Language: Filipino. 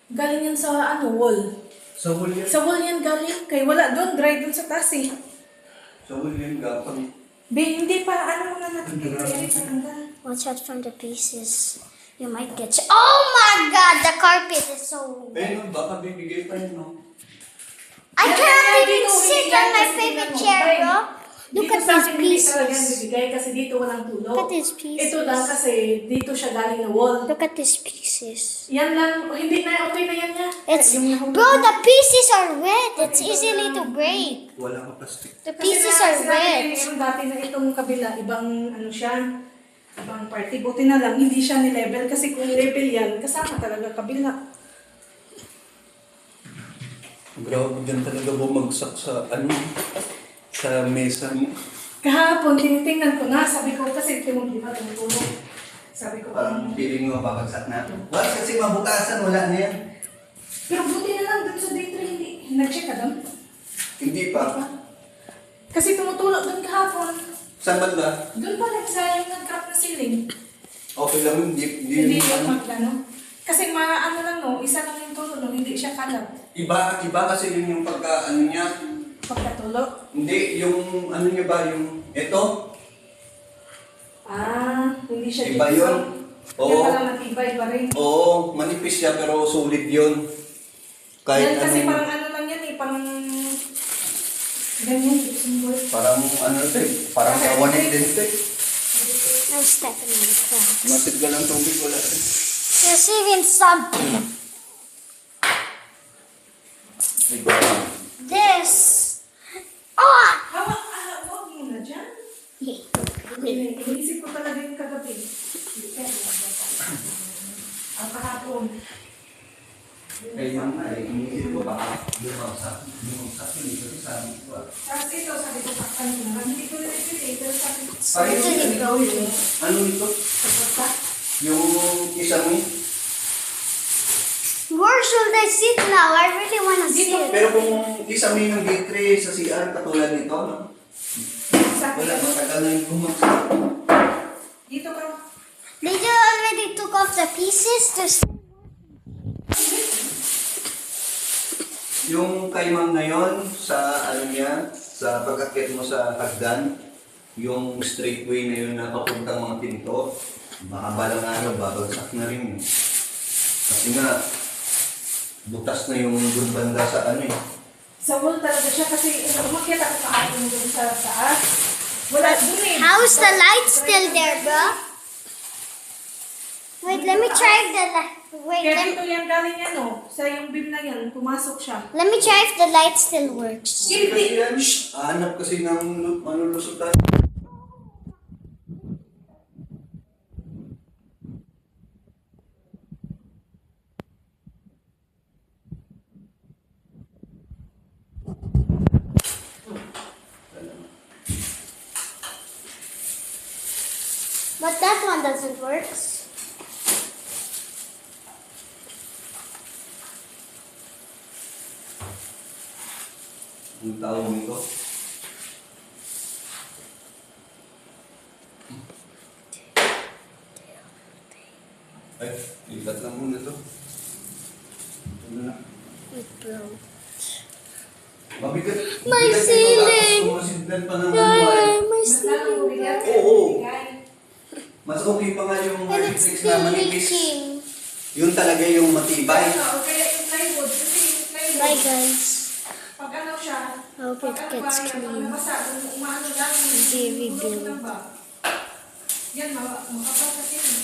Galing yan sa wall. Sa wall yan. Sa wall yan galing. Kaya wala doon, dry doon sa taas eh. Sa wall yan, gapang. Hindi pa, mga natin. Kaya patanggal. Watch out from the pieces. You might get. Oh my God! The carpet is so. Ayun, baka bibigay pa yun, no? I Yan, cannot yan, even dito, sit yan, on my kasi favorite tingnan mo, chair, Bay. bro. Look Dito at sa these akin hindi talaga yan pieces. bibigay kasi dito walang tulo. Look at these pieces. Ito lang kasi dito siya galing na wall. Look at these pieces. Yan lang, hindi na, okay na yan niya. It's Yung nahulog bro. na. The pieces are wet. It's easily to break. Wala ka plastic. The Kasi pieces na, are sinabi wet. ni Aaron dati na itong kabila, ibang siya, ibang party. Buti na lang, hindi siya ni-level kasi kung level yan, kasama talaga kabila. Grabe dyan talaga bumagsak sa sa mesa mo. Kahapon, tinitingnan ko na, sabi ko kasi di ba tumutulog. Sabi ko, Parang feeling mo babagsak na. Wala kasi mabukasan, wala na yan. pero buti na lang dun sa day 3, hindi. Nag-check ka doon? Hindi pa. Kasi tumutulog doon kahapon. Saan banda? Doon pa nagsayang nag-crack na ceiling. Okay lang, hindi Hindi yun, yung magano. Kasi lang no, isa lang yung tulo no, hindi siya kalat. Iba kasi yun yung pagka niya. Pagkatulo. Hindi, yung niya ba, yung ito? Hindi siya Iba gypsum. yun. Kaya Oo. pala matibay pa rin. Oo, manipis siya pero solid yun. Kahit Yan kasi anong- parang lang yan eh, parang ganyan, gypsum board. Parang parang kawanin din ito eh. No stepping on the cracks. Masid ka ng tubig, wala rin. There's even something. Iba. This. Oh! Huwag mo na dyan. Inisip ko talaga yung kagabi. Ang kahapon. Kaya yung inisip ko baka lumagsak yun ito sa amin ko. Tapos ito, sabi ko, saktan ko naman. Hindi ko na ipili, pero sabi ko, Ano nito? kapagka. Yung isang Where should I sit now? I really want to sit. pero kung isang yung D3 sa CR katulad nito, no? Sa Wala akin, matagal na yung bumagsak. dito ka. They already took off the pieces. Yung kay ma'am na yun, sa niya, sa pag-akit mo sa hagdan, yung straightway na yun na papuntang mga pinto, baka balang araw, babagsak na rin yun. Kasi nga, butas na yung doon banda sa Sa wall talaga siya kasi umakyat ako kahapon doon sa taas. Wala doon eh. How's the light still there, bro? Wait, let me try if the light. Wait, Kaya dito yan galing yan sa yung beam na yan, pumasok siya. let me try if the light still works. Kasi yan, hanap kasi ng manulusutan. But that one doesn't work. Ang tawag nito. Ay, lipat lang muna to. Ano na? It broke. Mabigat. My mabigat ito, ceiling! tapos sumasigdan pa naman. My Mas lalong ceiling. bigat. Oo. Mas okay pa nga yung And it's electrics still na manipis. leaking. Yun talaga yung matibay. Kaya yung plywood, kasi yung plywood, Bye, guys. pag siya, I hope it pag gets pag clean. nabasa, kung umaano lang, Very tulog build. lang ba? Yan, makapal kasi yun.